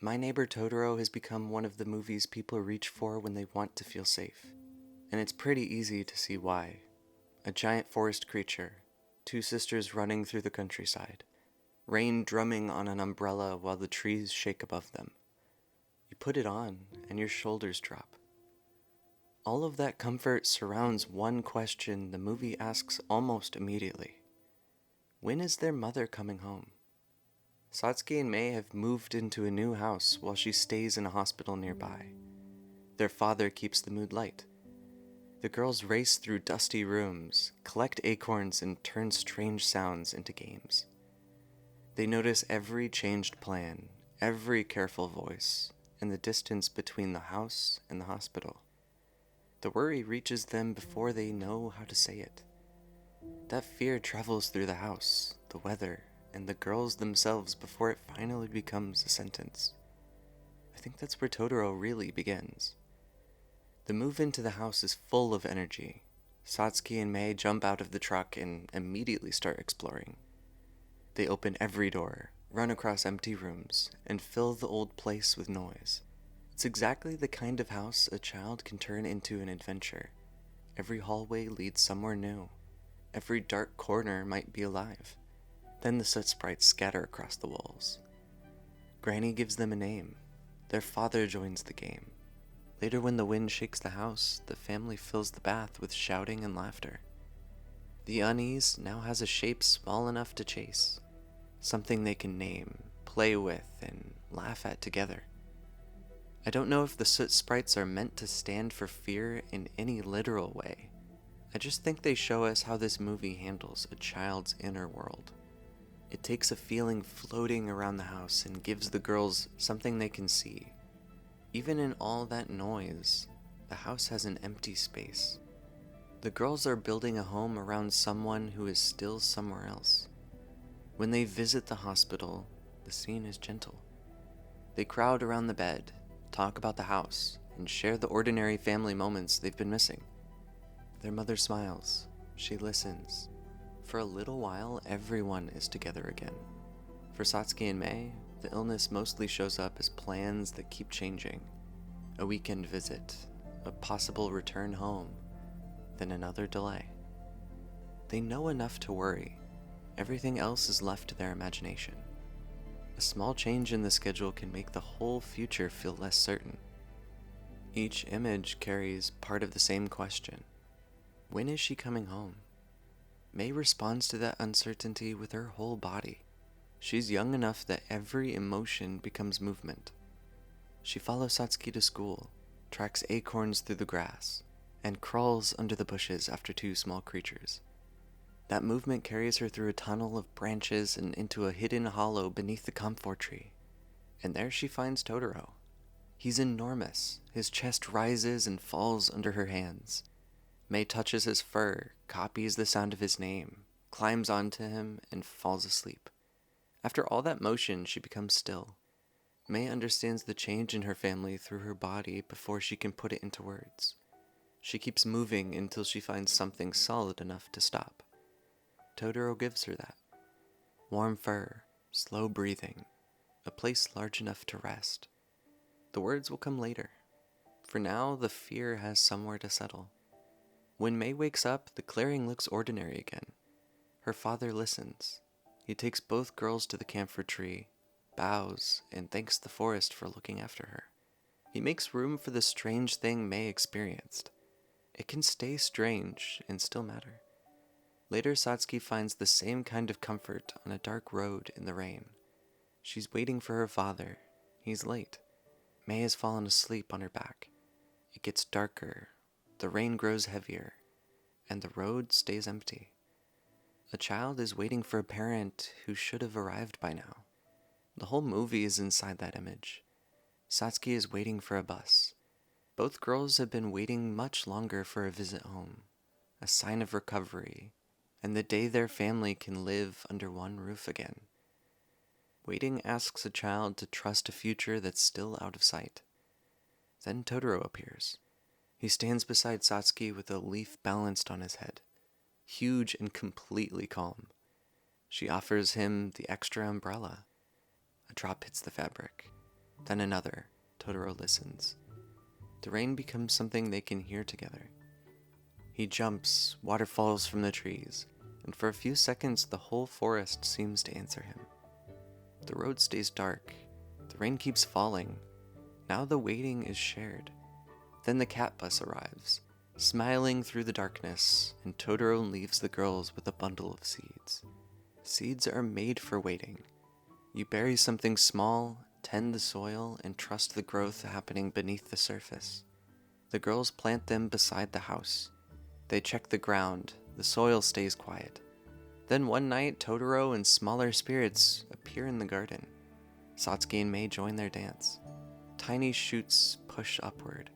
My Neighbor Totoro has become one of the movies people reach for when they want to feel safe. And it's pretty easy to see why. A giant forest creature, two sisters running through the countryside, rain drumming on an umbrella while the trees shake above them. You put it on, and your shoulders drop. All of that comfort surrounds one question the movie asks almost immediately. When is their mother coming home? Satsuki and Mei have moved into a new house while she stays in a hospital nearby. Their father keeps the mood light. The girls race through dusty rooms, collect acorns, and turn strange sounds into games. They notice every changed plan, every careful voice, and the distance between the house and the hospital. The worry reaches them before they know how to say it. That fear travels through the house, the weather, and the girls themselves before it finally becomes a sentence. I think that's where Totoro really begins. The move into the house is full of energy. Satsuki and Mei jump out of the truck and immediately start exploring. They open every door, run across empty rooms, and fill the old place with noise. It's exactly the kind of house a child can turn into an adventure. Every hallway leads somewhere new. Every dark corner might be alive. Then the soot sprites scatter across the walls. Granny gives them a name. Their father joins the game. Later, when the wind shakes the house, the family fills the bath with shouting and laughter. The unease now has a shape small enough to chase, something they can name, play with, and laugh at together. I don't know if the soot sprites are meant to stand for fear in any literal way. I just think they show us how this movie handles a child's inner world. It takes a feeling floating around the house and gives the girls something they can see. Even in all that noise, the house has an empty space. The girls are building a home around someone who is still somewhere else. When they visit the hospital, the scene is gentle. They crowd around the bed, talk about the house, and share the ordinary family moments they've been missing. Their mother smiles. She listens. For a little while, everyone is together again. For Satsuki and Mei, the illness mostly shows up as plans that keep changing. A weekend visit, a possible return home, then another delay. They know enough to worry. Everything else is left to their imagination. A small change in the schedule can make the whole future feel less certain. Each image carries part of the same question. When is she coming home? Mei responds to that uncertainty with her whole body. She's young enough that every emotion becomes movement. She follows Satsuki to school, tracks acorns through the grass, and crawls under the bushes after two small creatures. That movement carries her through a tunnel of branches and into a hidden hollow beneath the camphor tree. And there she finds Totoro. He's enormous. His chest rises and falls under her hands. Mei touches his fur, copies the sound of his name, climbs onto him, and falls asleep. After all that motion, she becomes still. Mei understands the change in her family through her body before she can put it into words. She keeps moving until she finds something solid enough to stop. Totoro gives her that. Warm fur, slow breathing, a place large enough to rest. The words will come later. For now, the fear has somewhere to settle. When Mei wakes up, the clearing looks ordinary again. Her father listens. He takes both girls to the camphor tree, bows, and thanks the forest for looking after her. He makes room for the strange thing Mei experienced. It can stay strange and still matter. Later, Satsuki finds the same kind of comfort on a dark road in the rain. She's waiting for her father. He's late. Mei has fallen asleep on her back. It gets darker. The rain grows heavier, and the road stays empty. A child is waiting for a parent who should have arrived by now. The whole movie is inside that image. Satsuki is waiting for a bus. Both girls have been waiting much longer for a visit home, a sign of recovery, and the day their family can live under one roof again. Waiting asks a child to trust a future that's still out of sight. Then Totoro appears. He stands beside Satsuki with a leaf balanced on his head, huge and completely calm. She offers him the extra umbrella. A drop hits the fabric. then another. Totoro listens. The rain becomes something they can hear together. He jumps, water falls from the trees, and for a few seconds the whole forest seems to answer him. The road stays dark. The rain keeps falling. Now the waiting is shared. Then the cat bus arrives, smiling through the darkness, and Totoro leaves the girls with a bundle of seeds. Seeds are made for waiting. You bury something small, tend the soil, and trust the growth happening beneath the surface. The girls plant them beside the house. They check the ground. The soil stays quiet. Then one night, Totoro and smaller spirits appear in the garden. Satsuki and Mei join their dance. Tiny shoots push upward.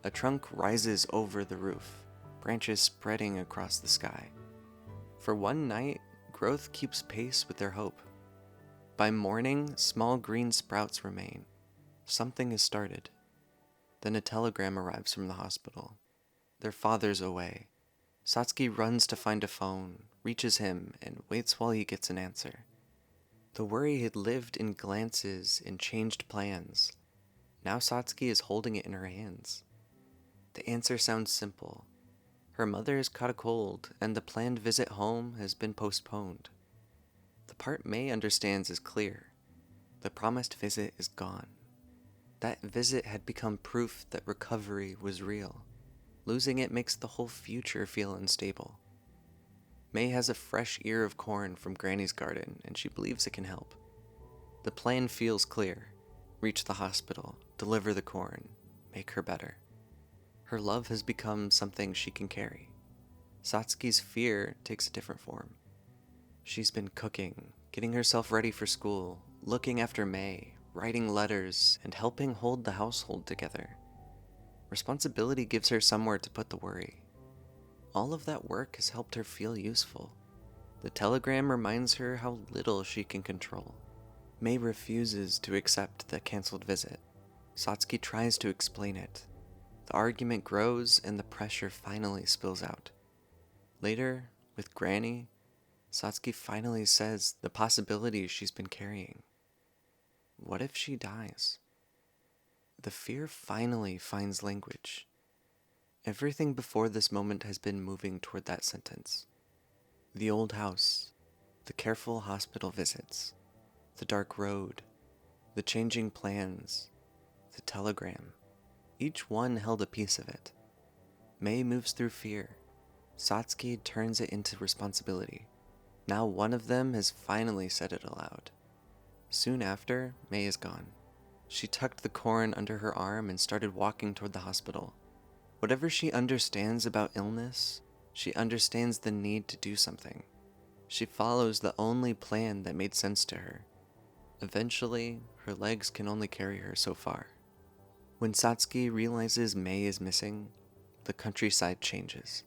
A trunk rises over the roof, branches spreading across the sky. For one night, growth keeps pace with their hope. By morning, small green sprouts remain. Something is started. Then a telegram arrives from the hospital. Their father's away. Satsuki runs to find a phone, reaches him, and waits while he gets an answer. The worry had lived in glances and changed plans. Now Satsuki is holding it in her hands. The answer sounds simple. Her mother has caught a cold, and the planned visit home has been postponed. The part Mei understands is clear. The promised visit is gone. That visit had become proof that recovery was real. Losing it makes the whole future feel unstable. Mei has a fresh ear of corn from Granny's garden, and she believes it can help. The plan feels clear. Reach the hospital, deliver the corn, make her better. Her love has become something she can carry. Satsuki's fear takes a different form. She's been cooking, getting herself ready for school, looking after Mei, writing letters, and helping hold the household together. Responsibility gives her somewhere to put the worry. All of that work has helped her feel useful. The telegram reminds her how little she can control. Mei refuses to accept the canceled visit. Satsuki tries to explain it. The argument grows and the pressure finally spills out. Later, with Granny, Satsuki finally says the possibilities she's been carrying. What if she dies? The fear finally finds language. Everything before this moment has been moving toward that sentence. The old house, the careful hospital visits, the dark road, the changing plans, the telegram. Each one held a piece of it. Mei moves through fear. Satsuki turns it into responsibility. Now one of them has finally said it aloud. Soon after, Mei is gone. She tucked the corn under her arm and started walking toward the hospital. Whatever she understands about illness, she understands the need to do something. She follows the only plan that made sense to her. Eventually, her legs can only carry her so far. When Satsuki realizes Mei is missing, the countryside changes.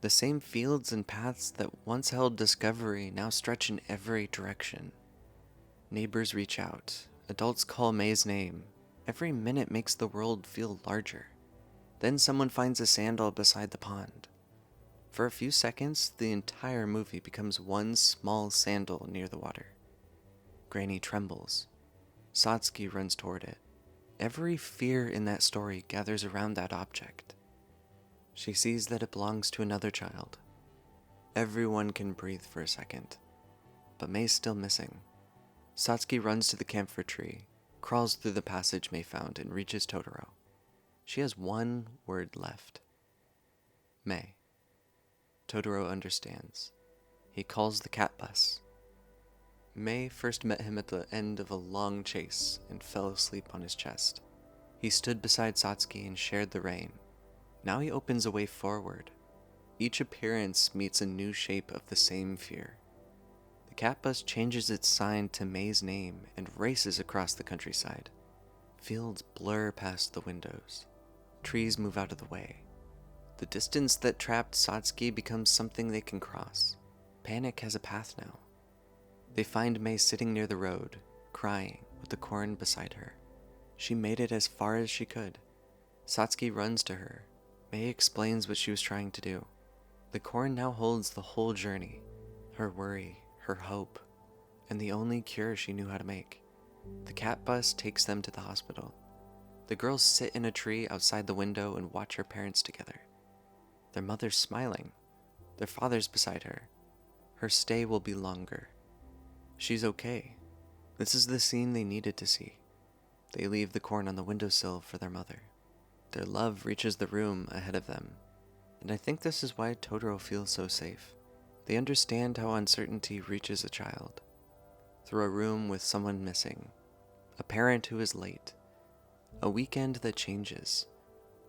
The same fields and paths that once held discovery now stretch in every direction. Neighbors reach out. Adults call Mei's name. Every minute makes the world feel larger. Then someone finds a sandal beside the pond. For a few seconds, the entire movie becomes one small sandal near the water. Granny trembles. Satsuki runs toward it. Every fear in that story gathers around that object. She sees that it belongs to another child. Everyone can breathe for a second, but Mei's still missing. Satsuki runs to the camphor tree, crawls through the passage Mei found, and reaches Totoro. She has one word left. Mei. Totoro understands. He calls the cat bus. Mei first met him at the end of a long chase and fell asleep on his chest. He stood beside Satsuki and shared the rain. Now he opens a way forward. Each appearance meets a new shape of the same fear. The cat bus changes its sign to Mei's name and races across the countryside. Fields blur past the windows. Trees move out of the way. The distance that trapped Satsuki becomes something they can cross. Panic has a path now. They find Mei sitting near the road, crying, with the corn beside her. She made it as far as she could. Satsuki runs to her. Mei explains what she was trying to do. The corn now holds the whole journey, her worry, her hope, and the only cure she knew how to make. The cat bus takes them to the hospital. The girls sit in a tree outside the window and watch her parents together. Their mother's smiling. Their father's beside her. Her stay will be longer. She's okay. This is the scene they needed to see. They leave the corn on the windowsill for their mother. Their love reaches the room ahead of them. And I think this is why Totoro feels so safe. They understand how uncertainty reaches a child. Through a room with someone missing, a parent who is late, a weekend that changes,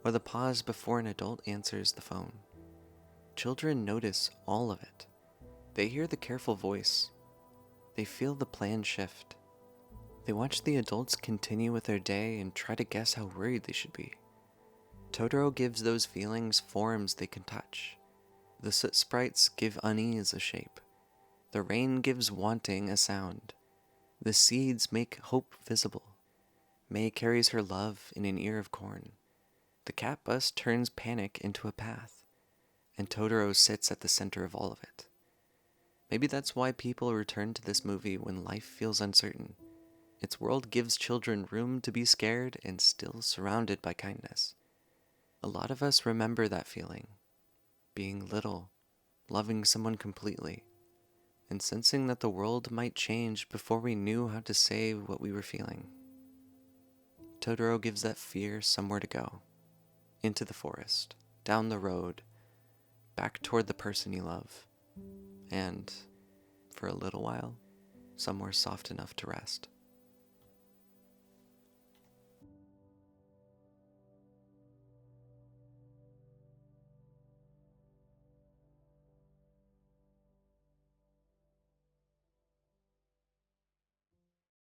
or the pause before an adult answers the phone. Children notice all of it. They hear the careful voice. They feel the plan shift. They watch the adults continue with their day and try to guess how worried they should be. Totoro gives those feelings forms they can touch. The soot sprites give unease a shape. The rain gives wanting a sound. The seeds make hope visible. Mei carries her love in an ear of corn. The cat bus turns panic into a path. And Totoro sits at the center of all of it. Maybe that's why people return to this movie when life feels uncertain. Its world gives children room to be scared and still surrounded by kindness. A lot of us remember that feeling. Being little, loving someone completely, and sensing that the world might change before we knew how to say what we were feeling. Totoro gives that fear somewhere to go. Into the forest, down the road, back toward the person you love, and, for a little while, somewhere soft enough to rest.